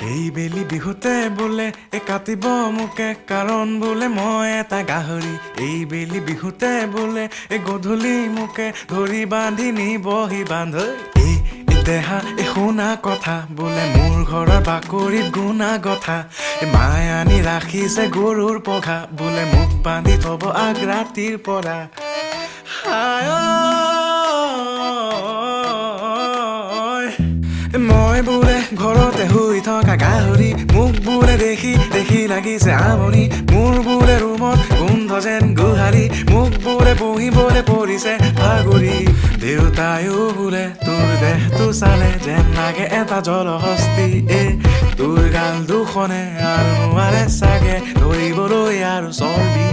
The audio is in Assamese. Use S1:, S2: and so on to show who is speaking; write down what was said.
S1: এই বেলি বিহুতে বোলে কাটিব মোকে কাৰণ বোলে মই এটা গাহৰি এই বেলি বিহুতে বোলে গধূলি মোকে ধৰি বান্ধি নিবহি বান্ধ এই দেহা শুনা কথা বোলে মোৰ ঘৰৰ বাকৰিত গুণা কথা মায়ে আনি ৰাখিছে গৰুৰ পঘা বোলে মোক বান্ধি থব আগ ৰাতিৰ পৰা মই বোলে ঘৰতে শুই থকা গাহৰি মোক বোলে দেখি দেখি লাগিছে আমনি মোৰ বোলে ৰুমত গোন্ধ যেন গোহাৰি মোক বোলে বহিবলৈ পৰিছে ভাগৰি দেউতায়ো বোলে তোৰ দেহটো চালে যেন লাগে এটা জলহস্তি তোৰ গাল দুখনে আৰু নোৱাৰে চাগে ধৰিবলৈ আৰু চৰ্বি